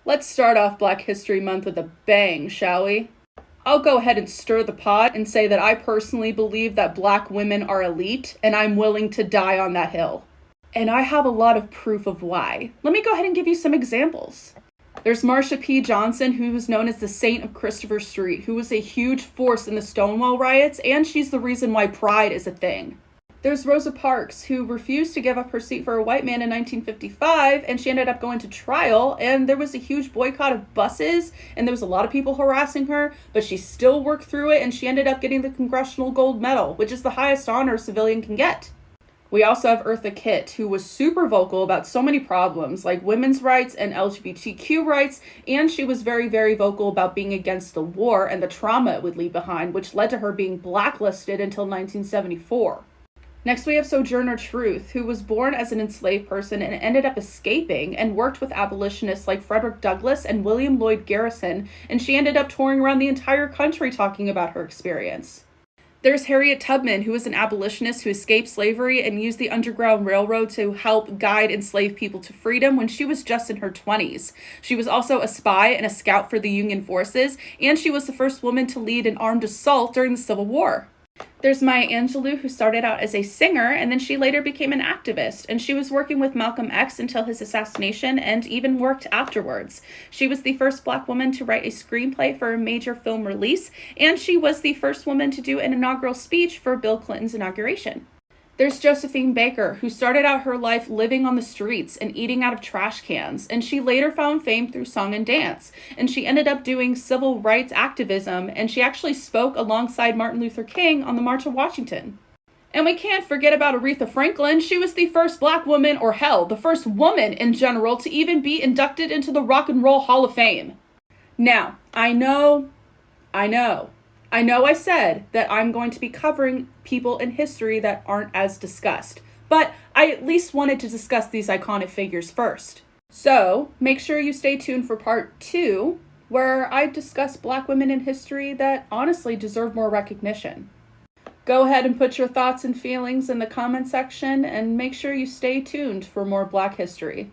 Let's start off Black History Month with a bang, shall we? I'll go ahead and stir the pot and say that I personally believe that black women are elite, and I'm willing to die on that hill. And I have a lot of proof of why. Let me go ahead and give you some examples. There's Marsha P. Johnson, who was known as the Saint of Christopher Street, who was a huge force in the Stonewall riots, and she's the reason why Pride is a thing. There's Rosa Parks, who refused to give up her seat for a white man in 1955, and she ended up going to trial, and there was a huge boycott of buses, and there was a lot of people harassing her, but she still worked through it, and she ended up getting the Congressional Gold Medal, which is the highest honor a civilian can get. We also have Eartha Kitt, who was super vocal about so many problems, like women's rights and LGBTQ rights, and she was very, very vocal about being against the war and the trauma it would leave behind, which led to her being blacklisted until 1974. Next, we have Sojourner Truth, who was born as an enslaved person and ended up escaping and worked with abolitionists like Frederick Douglass and William Lloyd Garrison, and she ended up touring around the entire country talking about her experience. There's Harriet Tubman, who was an abolitionist who escaped slavery and used the Underground Railroad to help guide enslaved people to freedom when she was just in her 20s. She was also a spy and a scout for the Union forces, and she was the first woman to lead an armed assault during the Civil War. There's Maya Angelou, who started out as a singer, and then she later became an activist, and she was working with Malcolm X until his assassination, and even worked afterwards. She was the first Black woman to write a screenplay for a major film release, and she was the first woman to do an inaugural speech for Bill Clinton's inauguration. There's Josephine Baker, who started out her life living on the streets and eating out of trash cans, and she later found fame through song and dance, and she ended up doing civil rights activism, and she actually spoke alongside Martin Luther King on the March of Washington. And we can't forget about Aretha Franklin. She was the first Black woman, or hell, the first woman in general, to even be inducted into the Rock and Roll Hall of Fame. Now, I know I said that I'm going to be covering people in history that aren't as discussed, but I at least wanted to discuss these iconic figures first. So make sure you stay tuned for part 2, where I discuss Black women in history that honestly deserve more recognition. Go ahead and put your thoughts and feelings in the comment section, and make sure you stay tuned for more Black history.